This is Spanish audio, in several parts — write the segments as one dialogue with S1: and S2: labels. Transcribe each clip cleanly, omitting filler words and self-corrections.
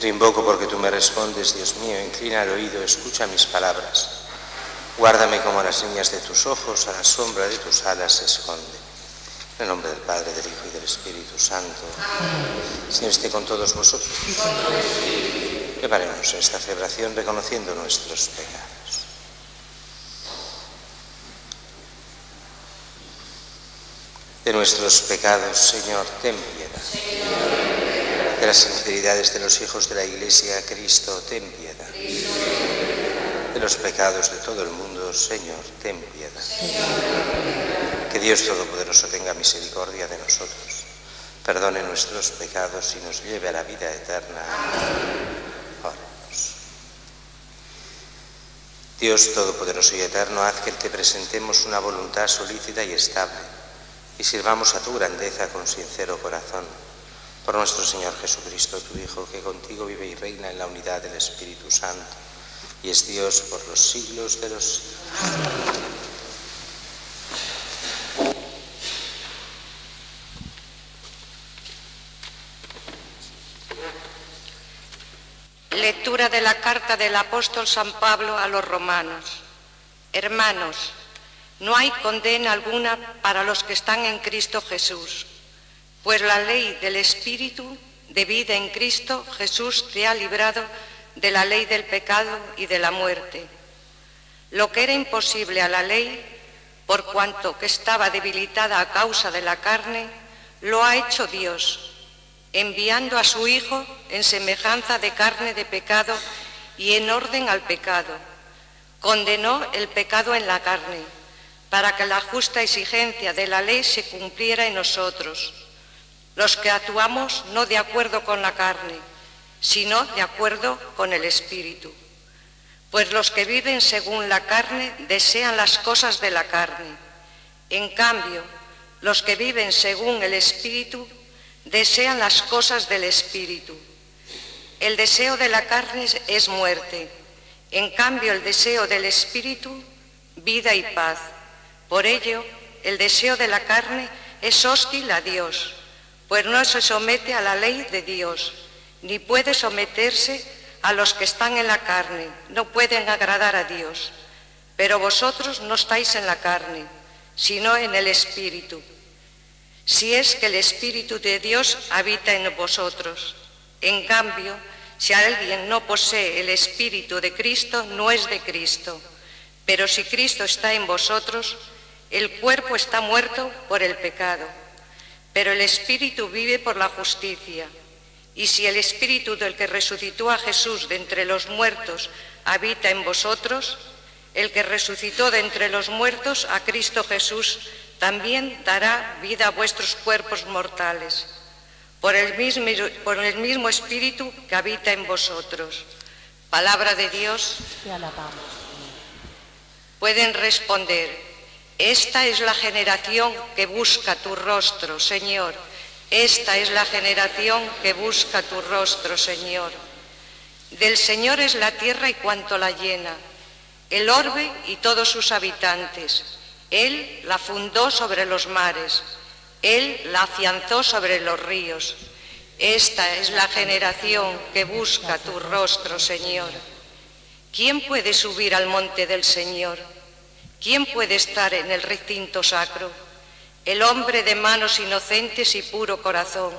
S1: te invoco porque tú me respondes, Dios mío, inclina el oído, escucha mis palabras. Guárdame como las niñas de tus ojos, a la sombra de tus alas se esconde. En el nombre del Padre, del Hijo y del Espíritu Santo. Señor, esté con todos vosotros. Preparemos esta celebración reconociendo nuestros pecados. De nuestros pecados, Señor, ten piedad. De las infidelidades de los hijos de la Iglesia, Cristo, ten piedad. De los pecados de todo el mundo, Señor, ten piedad. Que Dios Todopoderoso tenga misericordia de nosotros, perdone nuestros pecados y nos lleve a la vida eterna. Oremos. Dios Todopoderoso y Eterno, haz que te presentemos una voluntad solícita y estable y sirvamos a tu grandeza con sincero corazón. Por nuestro Señor Jesucristo, tu Hijo, que contigo vive y reina en la unidad del Espíritu Santo, y es Dios por los siglos de los siglos.
S2: Lectura de la carta del apóstol San Pablo a los romanos. Hermanos, no hay condena alguna para los que están en Cristo Jesús, pues la ley del Espíritu de vida en Cristo Jesús te ha librado de la ley del pecado y de la muerte. Lo que era imposible a la ley, por cuanto que estaba debilitada a causa de la carne, lo ha hecho Dios, enviando a su Hijo en semejanza de carne de pecado y en orden al pecado. Condenó el pecado en la carne, para que la justa exigencia de la ley se cumpliera en nosotros, los que actuamos no de acuerdo con la carne, sino de acuerdo con el Espíritu. Pues los que viven según la carne desean las cosas de la carne. En cambio, los que viven según el Espíritu desean las cosas del Espíritu. El deseo de la carne es muerte, en cambio el deseo del Espíritu, vida y paz. Por ello, el deseo de la carne es hostil a Dios, pues no se somete a la ley de Dios, ni puede someterse a los que están en la carne, no pueden agradar a Dios. Pero vosotros no estáis en la carne, sino en el Espíritu, si es que el Espíritu de Dios habita en vosotros. En cambio, si alguien no posee el Espíritu de Cristo, no es de Cristo. Pero si Cristo está en vosotros, el cuerpo está muerto por el pecado, pero el Espíritu vive por la justicia. Y si el Espíritu del que resucitó a Jesús de entre los muertos habita en vosotros, el que resucitó de entre los muertos a Cristo Jesús también dará vida a vuestros cuerpos mortales, por el mismo Espíritu que habita en vosotros. Palabra de Dios.
S3: Te alabamos.
S2: Pueden responder: esta es la generación que busca tu rostro, Señor. Esta es la generación que busca tu rostro, Señor. Del Señor es la tierra y cuanto la llena, el orbe y todos sus habitantes. Él la fundó sobre los mares, Él la afianzó sobre los ríos. Esta es la generación que busca tu rostro, Señor. ¿Quién puede subir al monte del Señor? ¿Quién puede estar en el recinto sacro? El hombre de manos inocentes y puro corazón,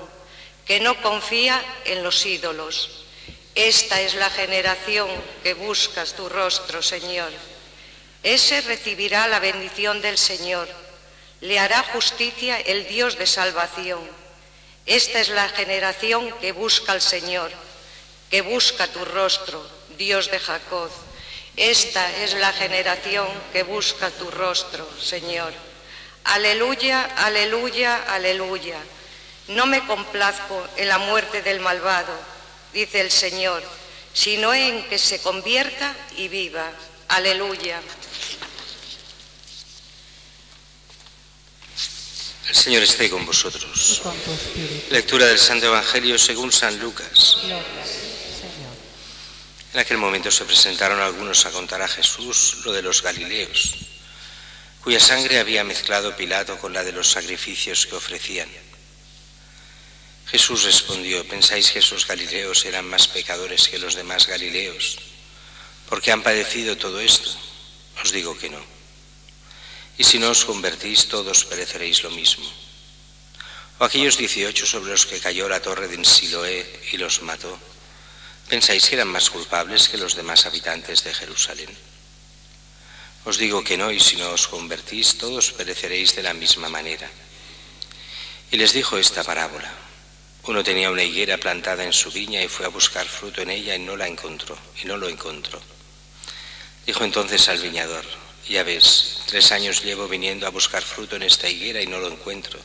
S2: que no confía en los ídolos. Esta es la generación que buscas tu rostro, Señor. Ese recibirá la bendición del Señor, le hará justicia el Dios de salvación. Esta es la generación que busca al Señor, que busca tu rostro, Dios de Jacob. Esta es la generación que busca tu rostro, Señor. Aleluya, aleluya, aleluya. No me complazco en la muerte del malvado, dice el Señor, sino en que se convierta y viva. Aleluya.
S1: El Señor esté con vosotros.
S3: Y con tu espíritu.
S1: Lectura del Santo Evangelio según San Lucas.
S3: Gloria a ti, Señor.
S1: En aquel momento se presentaron algunos a contar a Jesús lo de los galileos, cuya sangre había mezclado Pilato con la de los sacrificios que ofrecían. Jesús respondió: ¿pensáis que esos galileos eran más pecadores que los demás galileos, porque han padecido todo esto? Os digo que no. Y si no os convertís, todos pereceréis lo mismo. O aquellos 18 sobre los que cayó la torre de Siloé y los mató, ¿pensáis que eran más culpables que los demás habitantes de Jerusalén? Os digo que no, y si no os convertís, todos pereceréis de la misma manera. Y les dijo esta parábola. Uno tenía una higuera plantada en su viña y fue a buscar fruto en ella y no lo encontró. Dijo entonces al viñador: ya ves, 3 años llevo viniendo a buscar fruto en esta higuera y no lo encuentro.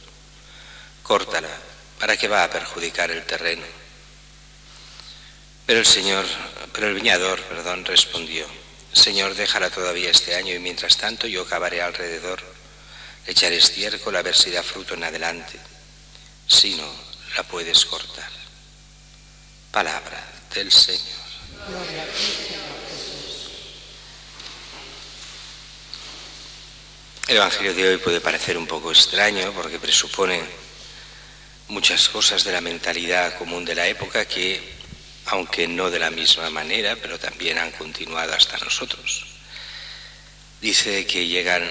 S1: Córtala, ¿para qué va a perjudicar el terreno? Pero el viñador respondió: Señor, déjala todavía este año y mientras tanto yo cavaré alrededor, echaré estiércol a ver si da fruto en adelante. Si no, la puedes cortar. Palabra del Señor.
S3: Gloria a ti, Señor Jesús.
S1: El Evangelio de hoy puede parecer un poco extraño porque presupone muchas cosas de la mentalidad común de la época que, aunque no de la misma manera, pero también han continuado hasta nosotros. Dice que llegan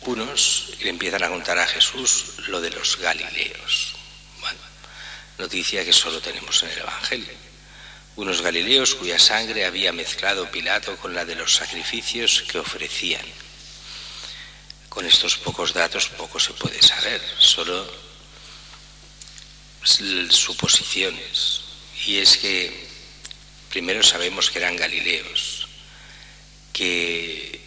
S1: unos y le empiezan a contar a Jesús lo de los galileos. Bueno, noticia que solo tenemos en el Evangelio. Unos galileos cuya sangre había mezclado Pilato con la de los sacrificios que ofrecían. Con estos pocos datos poco se puede saber, solo suposiciones. Y es que primero sabemos que eran galileos, que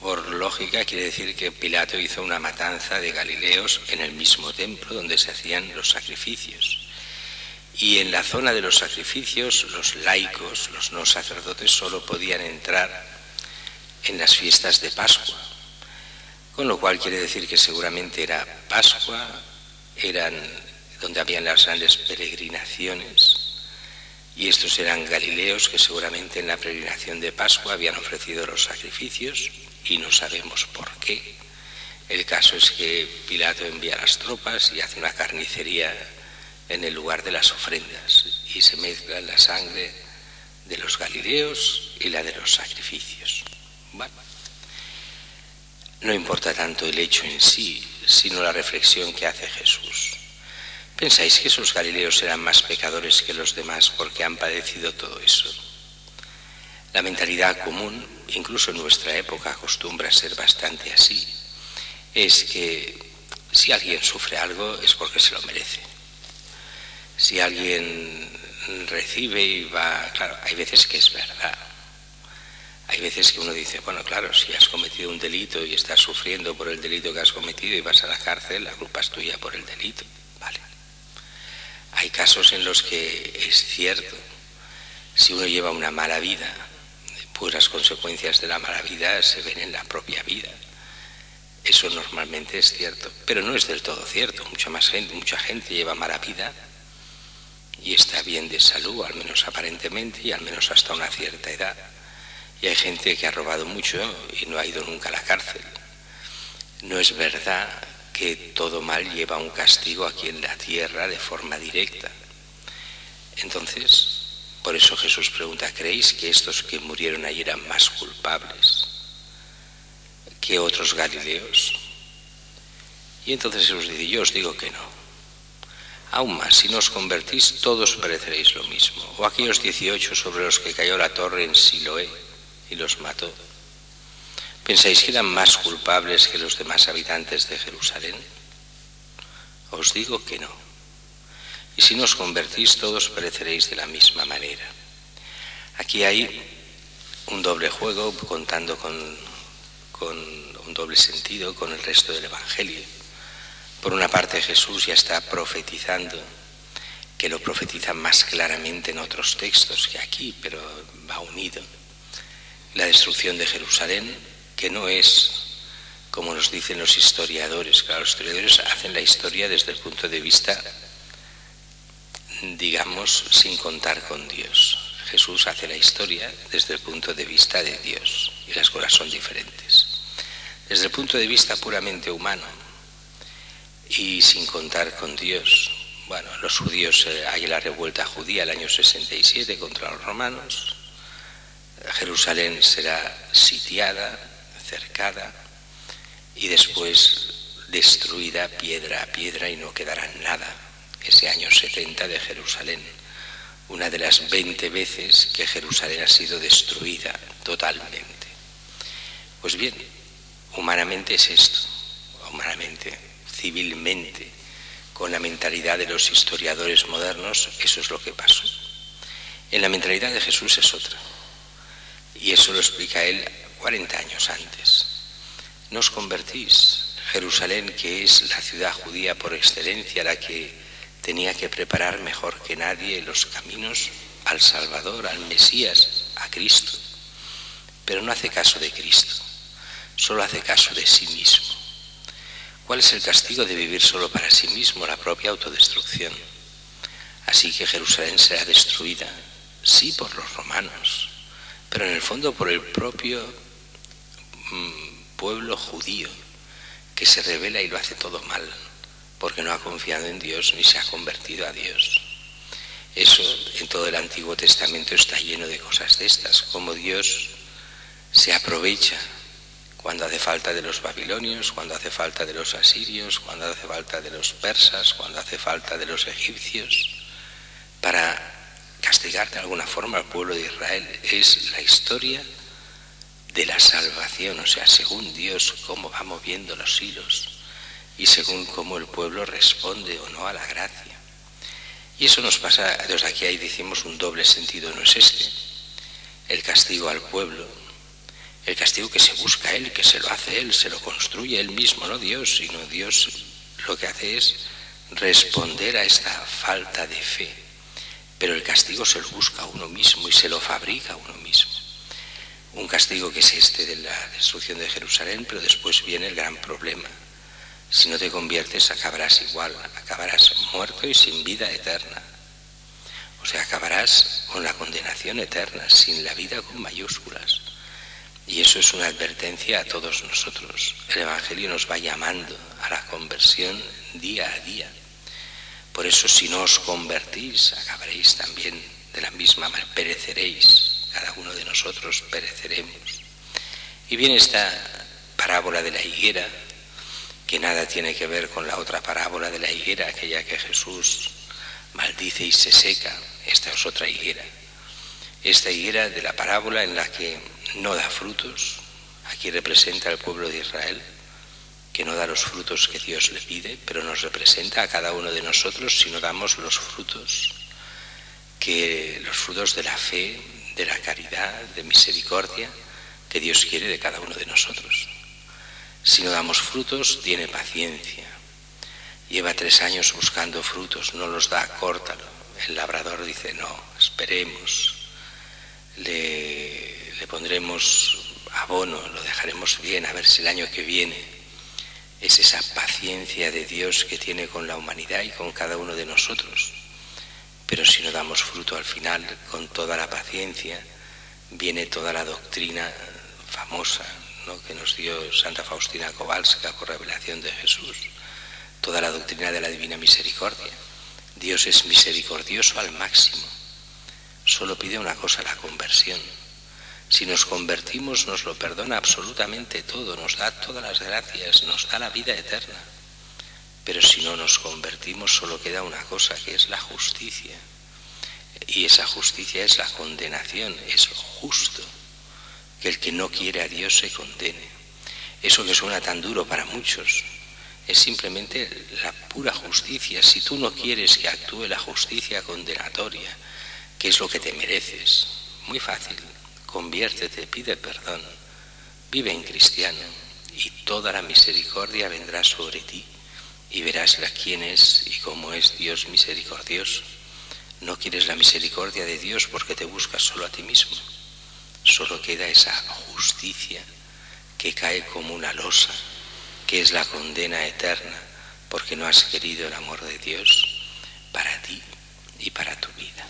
S1: por lógica quiere decir que Pilato hizo una matanza de galileos en el mismo templo donde se hacían los sacrificios. Y en la zona de los sacrificios, los laicos, los no sacerdotes, solo podían entrar en las fiestas de Pascua. Con lo cual quiere decir que seguramente era Pascua, eran donde habían las grandes peregrinaciones. Y estos eran galileos que seguramente en la peregrinación de Pascua habían ofrecido los sacrificios y no sabemos por qué. El caso es que Pilato envía las tropas y hace una carnicería en el lugar de las ofrendas y se mezcla la sangre de los galileos y la de los sacrificios. Bueno, no importa tanto el hecho en sí, sino la reflexión que hace Jesús. ¿Pensáis que esos galileos eran más pecadores que los demás porque han padecido todo eso? La mentalidad común, incluso en nuestra época, acostumbra a ser bastante así. Es que si alguien sufre algo es porque se lo merece. Si alguien recibe y va... Claro, hay veces que es verdad. Hay veces que uno dice, bueno, claro, si has cometido un delito y estás sufriendo por el delito que has cometido y vas a la cárcel, la culpa es tuya por el delito. Vale. Hay casos en los que es cierto, si uno lleva una mala vida, pues las consecuencias de la mala vida se ven en la propia vida. Eso normalmente es cierto, pero no es del todo cierto. Mucha gente lleva mala vida y está bien de salud, al menos aparentemente, y al menos hasta una cierta edad. Y hay gente que ha robado mucho y no ha ido nunca a la cárcel. No es verdad que todo mal lleva un castigo aquí en la tierra de forma directa. Entonces, por eso Jesús pregunta, ¿creéis que estos que murieron allí eran más culpables que otros galileos? Y entonces Jesús dice, yo os digo que no. Aún más, si no os convertís, todos pereceréis lo mismo. O aquellos 18 sobre los que cayó la torre en Siloé y los mató. ¿Pensáis que eran más culpables que los demás habitantes de Jerusalén? Os digo que no. Y si no os convertís, todos pereceréis de la misma manera. Aquí hay un doble juego, contando con un doble sentido con el resto del Evangelio. Por una parte, Jesús ya está profetizando, que lo profetiza más claramente en otros textos que aquí, pero va unido. La destrucción de Jerusalén, que no es, como nos dicen los historiadores, claro, los historiadores hacen la historia desde el punto de vista, digamos, sin contar con Dios. Jesús hace la historia desde el punto de vista de Dios, y las cosas son diferentes. Desde el punto de vista puramente humano, y sin contar con Dios, Bueno, los judíos, hay la revuelta judía el año 67 contra los romanos. Jerusalén será sitiada, cercada y después destruida piedra a piedra y no quedará nada. Ese año 70 de Jerusalén, una de las 20 veces que Jerusalén ha sido destruida totalmente. Pues bien, humanamente es esto, humanamente, civilmente, con la mentalidad de los historiadores modernos, eso es lo que pasó. En la mentalidad de Jesús es otra, y eso lo explica él 40 años antes. No os convertís. Jerusalén, que es la ciudad judía por excelencia, la que tenía que preparar mejor que nadie los caminos al Salvador, al Mesías, a Cristo, pero no hace caso de Cristo, solo hace caso de sí mismo. ¿Cuál es el castigo de vivir solo para sí mismo? La propia autodestrucción. Así que Jerusalén será destruida, sí, por los romanos, pero en el fondo por el propio pueblo judío, que se rebela y lo hace todo mal, porque no ha confiado en Dios ni se ha convertido a Dios. Eso en todo el Antiguo Testamento está lleno de cosas de estas, como Dios se aprovecha cuando hace falta de los babilonios, cuando hace falta de los asirios, cuando hace falta de los persas, cuando hace falta de los egipcios, para castigar de alguna forma al pueblo de Israel. Es la historia de la salvación, o sea, según Dios, cómo va moviendo los hilos y según cómo el pueblo responde o no a la gracia. Y eso nos pasa, entonces aquí ahí decimos un doble sentido, no es este, el castigo al pueblo, el castigo que se busca él, que se lo hace él, se lo construye él mismo, no Dios, sino Dios lo que hace es responder a esta falta de fe, pero el castigo se lo busca a uno mismo y se lo fabrica a uno mismo. Un castigo que es este de la destrucción de Jerusalén, pero después viene el gran problema. Si no te conviertes, acabarás igual, acabarás muerto y sin vida eterna. O sea, acabarás con la condenación eterna, sin la vida con mayúsculas. Y eso es una advertencia a todos nosotros. El Evangelio nos va llamando a la conversión día a día. Por eso, si no os convertís, acabaréis también de la misma manera, pereceréis. Cada uno de nosotros pereceremos. Y viene esta parábola de la higuera, que nada tiene que ver con la otra parábola de la higuera, aquella que Jesús maldice y se seca. Esta es otra higuera. Esta higuera de la parábola en la que no da frutos, aquí representa al pueblo de Israel, que no da los frutos que Dios le pide, pero nos representa a cada uno de nosotros si no damos los frutos de la fe, de la caridad, de misericordia que Dios quiere de cada uno de nosotros. Si no damos frutos, tiene paciencia. Lleva 3 años buscando frutos, no los da, córtalo. El labrador dice, no, esperemos, le pondremos abono, lo dejaremos bien, a ver si el año que viene. Es esa paciencia de Dios que tiene con la humanidad y con cada uno de nosotros. Pero si no damos fruto al final, con toda la paciencia, viene toda la doctrina famosa, ¿no?, que nos dio Santa Faustina Kowalska por revelación de Jesús, toda la doctrina de la divina misericordia. Dios es misericordioso al máximo, solo pide una cosa, la conversión. Si nos convertimos, nos lo perdona absolutamente todo, nos da todas las gracias, nos da la vida eterna. Pero si no nos convertimos, solo queda una cosa, que es la justicia. Y esa justicia es la condenación, es justo que el que no quiere a Dios se condene. Eso que suena tan duro para muchos es simplemente la pura justicia. Si tú no quieres que actúe la justicia condenatoria, que es lo que te mereces, muy fácil, conviértete, pide perdón, vive en cristiano y toda la misericordia vendrá sobre ti. Y verás quién es y cómo es Dios misericordioso. No quieres la misericordia de Dios porque te buscas solo a ti mismo. Solo queda esa justicia que cae como una losa, que es la condena eterna, porque no has querido el amor de Dios para ti y para tu vida.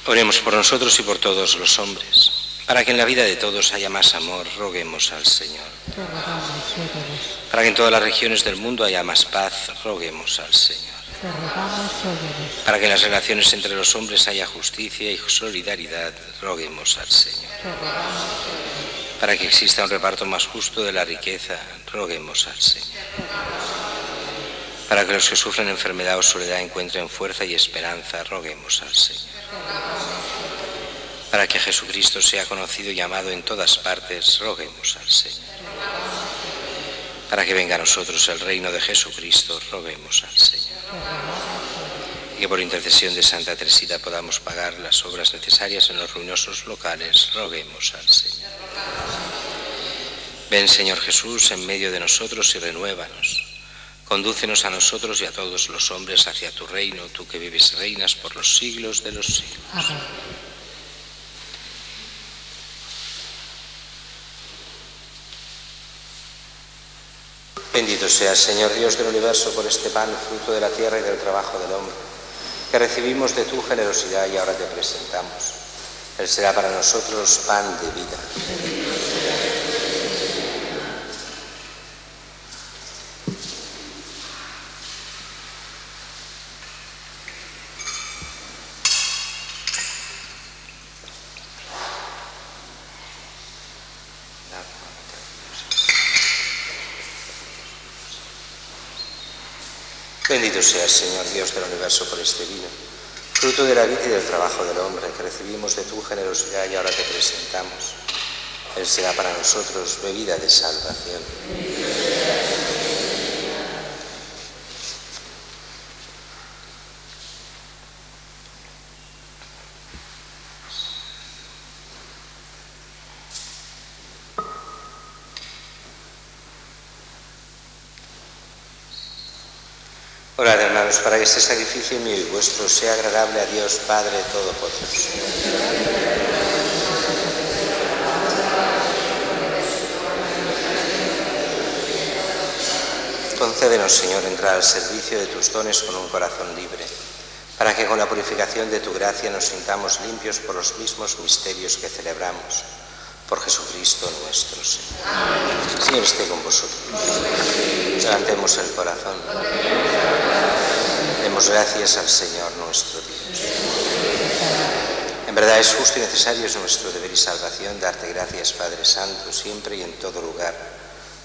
S1: Oremos por nosotros y por todos los hombres. Para que en la vida de todos haya más amor, roguemos al Señor.
S3: Te rogamos, óyenos.
S1: Para que en todas las regiones del mundo haya más paz, roguemos al Señor.
S3: Te rogamos, óyenos.
S1: Para que en las relaciones entre los hombres haya justicia y solidaridad, roguemos al Señor.
S3: Te rogamos, óyenos.
S1: Para que exista un reparto más justo de la riqueza, roguemos al Señor. Para que los que sufren enfermedad o soledad encuentren fuerza y esperanza, roguemos al Señor. Para que Jesucristo sea conocido y amado en todas partes, roguemos al Señor. Para que venga a nosotros el reino de Jesucristo, roguemos al Señor. Y que por intercesión de Santa Teresita podamos pagar las obras necesarias en los ruinosos locales, roguemos al Señor. Ven, Señor Jesús, en medio de nosotros y renuévanos. Condúcenos a nosotros y a todos los hombres hacia tu reino, tú que vives y reinas por los siglos de los siglos.
S3: Amén.
S1: Bendito seas, Señor Dios del universo, por este pan, fruto de la tierra y del trabajo del hombre, que recibimos de tu generosidad y ahora te presentamos. Él será para nosotros pan de vida. Bendito seas, Señor Dios del universo, por este vino, fruto de la vida y del trabajo del hombre, que recibimos de tu generosidad y ahora te presentamos. Él será para nosotros bebida de salvación. Orad, hermanos, para que este sacrificio mío y vuestro sea agradable a Dios Padre Todopoderoso. Concédenos, Señor, entrar al servicio de tus dones con un corazón libre, para que con la purificación de tu gracia nos sintamos limpios por los mismos misterios que celebramos. Por Jesucristo nuestro Señor. Señor esté con vosotros. Levantemos el corazón. Demos gracias al Señor nuestro Dios. En verdad es justo y necesario, es nuestro deber y salvación, darte gracias, Padre Santo, siempre y en todo lugar,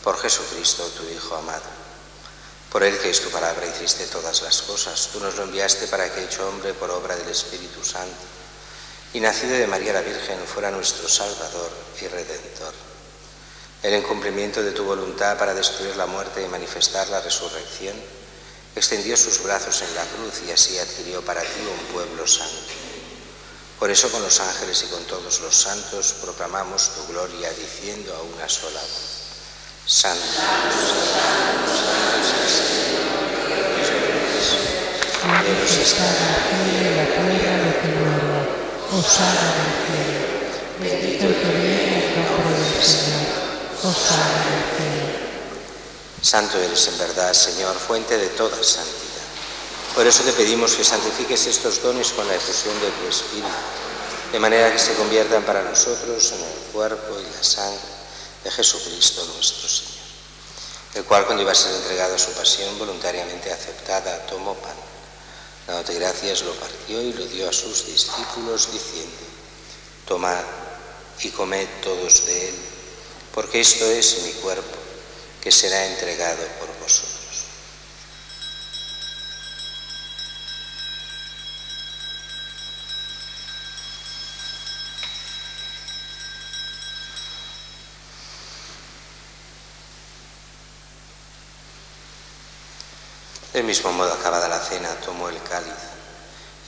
S1: por Jesucristo, tu Hijo amado. Por Él, que es tu palabra, hiciste todas las cosas. Tú nos lo enviaste para que, hecho hombre por obra del Espíritu Santo, y nacido de María la Virgen, fuera nuestro Salvador y Redentor. Él, en cumplimiento de tu voluntad para destruir la muerte y manifestar la resurrección, extendió sus brazos en la cruz y así adquirió para ti un pueblo santo. Por eso, con los ángeles y con todos los santos, proclamamos tu gloria, diciendo a una sola voz: Santo, Santo, Santo es el Señor, Dios del universo. Cielos está
S3: el cielo y la tierra de tu gloria. Hosana en el cielo. Bendito el que viene en nombre del Señor. Hosana en el cielo.
S1: Santo eres en verdad, Señor, fuente de toda santidad. Por eso te pedimos que santifiques estos dones con la efusión de tu Espíritu, de manera que se conviertan para nosotros en el cuerpo y la sangre de Jesucristo nuestro Señor, el cual, cuando iba a ser entregado a su pasión voluntariamente aceptada, tomó pan. Dándote gracias, lo partió y lo dio a sus discípulos, diciendo: Tomad y comed todos de él, porque esto es mi cuerpo, que será entregado por vosotros. Del mismo modo, acabada la cena, tomó el cáliz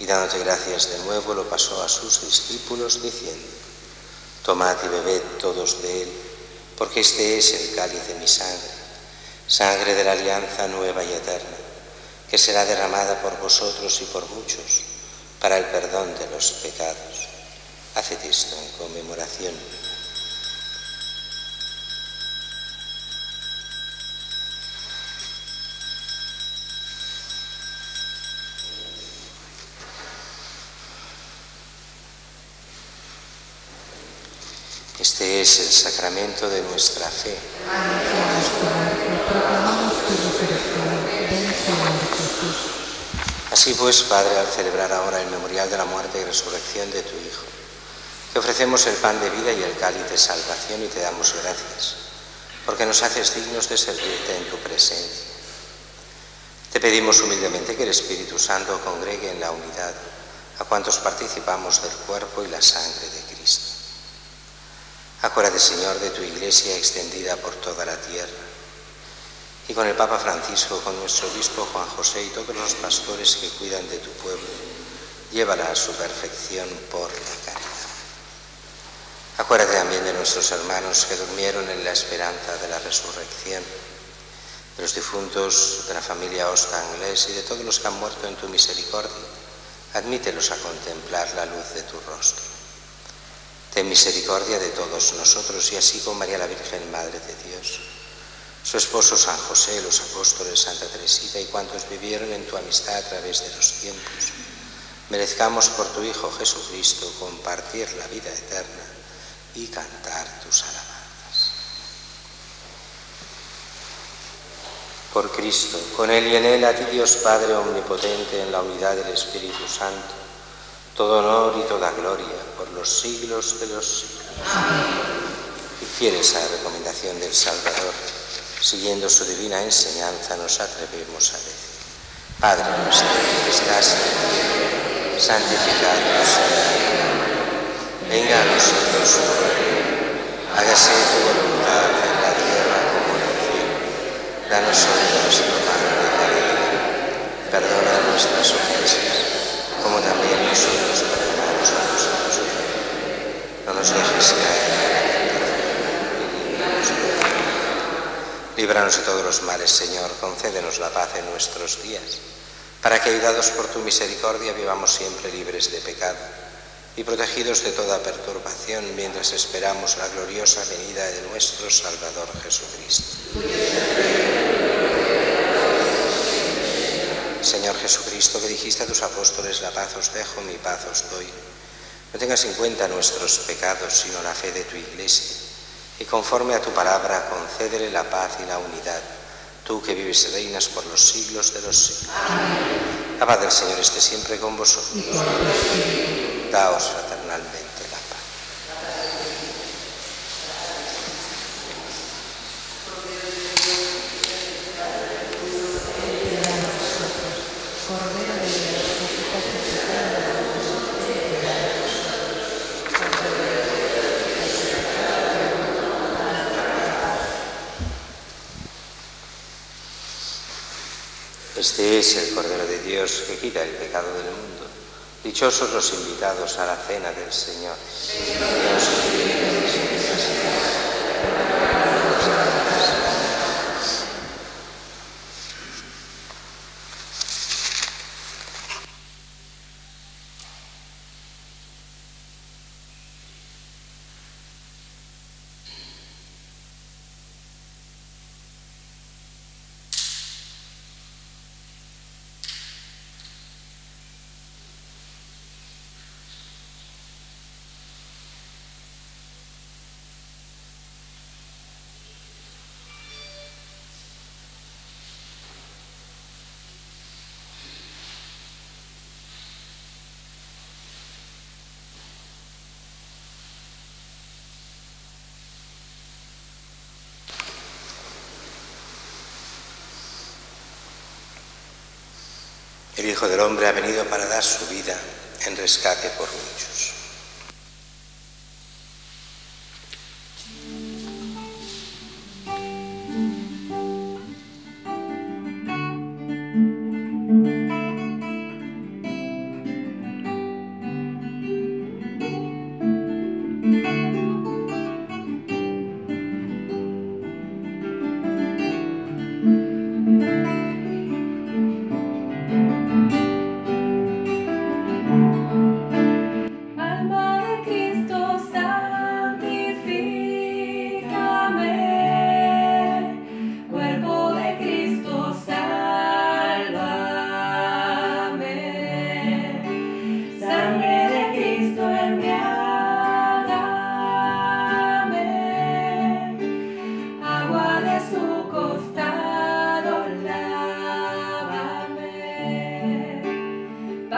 S1: y, dándote gracias de nuevo, lo pasó a sus discípulos, diciendo: Tomad y bebed todos de él, porque este es el cáliz de mi sangre, sangre de la alianza nueva y eterna, que será derramada por vosotros y por muchos, para el perdón de los pecados. Haced esto en conmemoración mía. Este es el sacramento de nuestra fe.
S3: Anunciamos tu muerte, proclamamos tu resurrección. Ven, Señor Jesús.
S1: Así pues, Padre, al celebrar ahora el memorial de la muerte y resurrección de tu Hijo, te ofrecemos el pan de vida y el cáliz de salvación y te damos gracias, porque nos haces dignos de servirte en tu presencia. Te pedimos humildemente que el Espíritu Santo congregue en la unidad a cuantos participamos del cuerpo y la sangre de Cristo. Acuérdate, Señor, de tu Iglesia extendida por toda la tierra, y con el Papa Francisco, con nuestro obispo Juan José y todos los pastores que cuidan de tu pueblo, llévala a su perfección por la caridad. Acuérdate también de nuestros hermanos que durmieron en la esperanza de la resurrección, de los difuntos de la familia Osta Anglés y de todos los que han muerto en tu misericordia. Admítelos a contemplar la luz de tu rostro. Ten misericordia de todos nosotros y así con María la Virgen, Madre de Dios, su esposo San José, los apóstoles, Santa Teresita y cuantos vivieron en tu amistad a través de los tiempos, merezcamos por tu Hijo Jesucristo compartir la vida eterna y cantar tus alabanzas. Por Cristo, con Él y en Él, a ti Dios Padre Omnipotente, en la unidad del Espíritu Santo, todo honor y toda gloria por los siglos de los siglos. Y fieles a la recomendación del Salvador, siguiendo su divina enseñanza, nos atrevemos a decir: Padre nuestro que estás en el cielo, santificado sea tu nombre. Venga a nosotros tu reino. Hágase tu voluntad en la tierra como en el cielo. Danos hoy nuestro pan de cada día. Perdona nuestras ofensas, como también nosotros perdonamos a los que nos ofenden. No nos dejes caer en la tentación. Líbranos de todos los males, Señor. Concédenos la paz en nuestros días, para que, ayudados por tu misericordia, vivamos siempre libres de pecado y protegidos de toda perturbación, mientras esperamos la gloriosa venida de nuestro Salvador Jesucristo. Señor Jesucristo, que dijiste a tus apóstoles: la paz os dejo, mi paz os doy. No tengas en cuenta nuestros pecados, sino la fe de tu Iglesia, y conforme a tu palabra, concédele la paz y la unidad, tú que vives y reinas por los siglos de los siglos. Amén. La paz del Señor esté siempre con vosotros. Daos fraternalmente la paz. Este es el Cordero de Dios que quita el pecado del mundo. Dichosos los invitados a la cena del Señor. El Hijo del Hombre ha venido para dar su vida en rescate por muchos.
S4: Al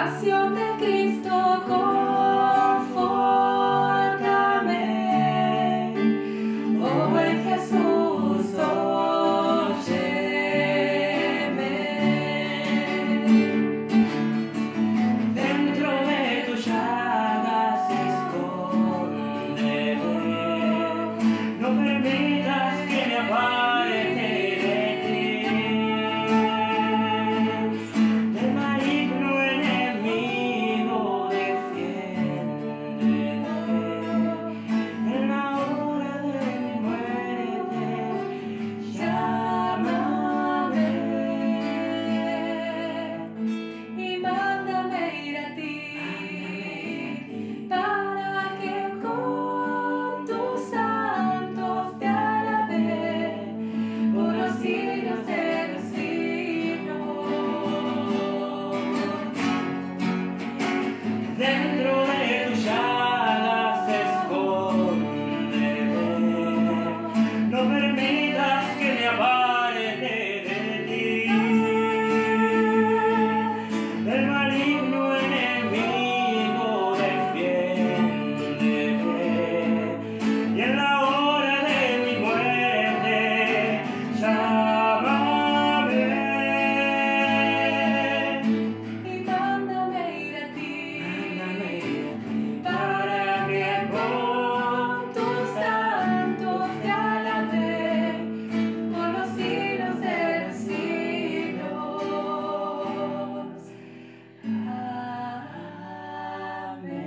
S4: Pasión de Cristo, confórtame. Oh buen Jesús, óyeme. Dentro de tus llagas escóndeme. No permitas que me aparte de ti. Del maligno enemigo defiéndeme. En la hora de mi muerte, llámame. Y mándame ir a ti, para que con tus santos te alabe por los siglos de los siglos. Dentro de tus llagas escóndeme. No permitas que me aparte de ti. Del maligno enemigo defiéndeme. Y en la hora de mi muerte, llámame. Y mándame ir a ti, para que con tus santos te alabe por los siglos de los siglos. Amén.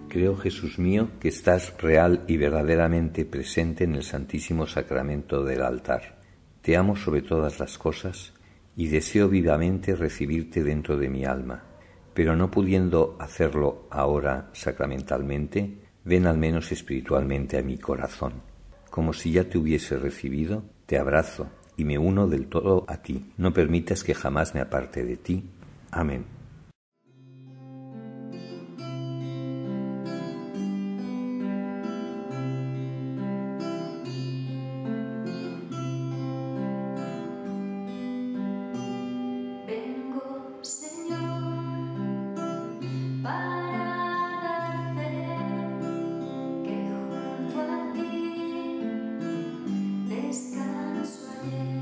S5: Creo, Jesús mío, que estás real y verdaderamente presente en el Santísimo Sacramento del altar. Te amo sobre todas las cosas y deseo vivamente recibirte dentro de mi alma, pero no pudiendo hacerlo ahora sacramentalmente, ven al menos espiritualmente a mi corazón. Como si ya te hubiese recibido, te abrazo y me uno del todo a ti. No permitas que jamás me aparte de ti. Amén.
S4: Vengo, Señor, para dar fe que junto a ti descanso ayer.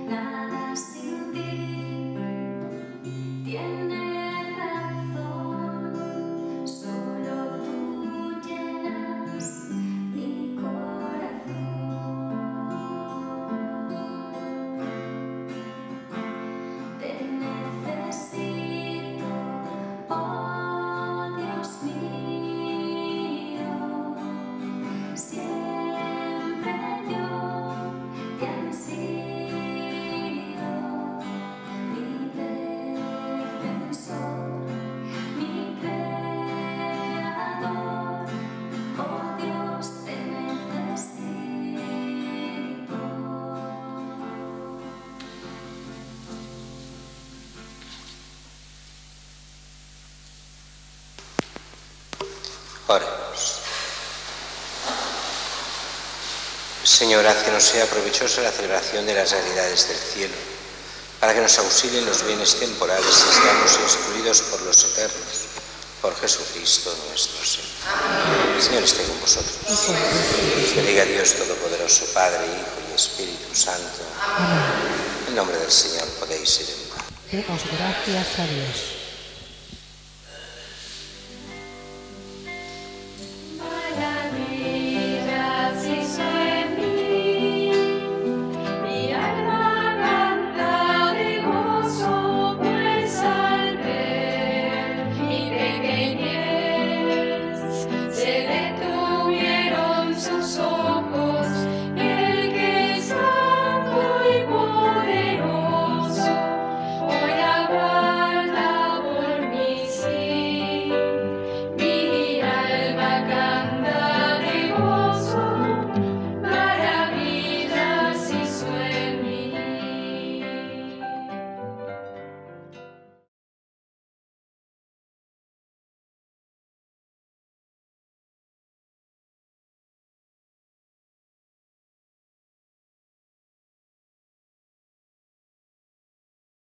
S4: Nada sin ti tiene razón, solo tú llenas mi corazón. Te necesito, oh Dios mío, siempre yo te ansío, mi defensor, mi creador, oh Dios, te necesito.
S1: Oremos. Señor, haz que nos sea provechosa la celebración de las realidades del cielo, para que nos auxilien los bienes temporales y seamos instruidos por los eternos. Por Jesucristo nuestro Señor. Amén. El Señor esté con vosotros. Bendiga a Dios Todopoderoso, Padre, Hijo y Espíritu Santo.
S3: Amén.
S1: En nombre del Señor podéis ir en paz.
S3: Demos gracias a Dios.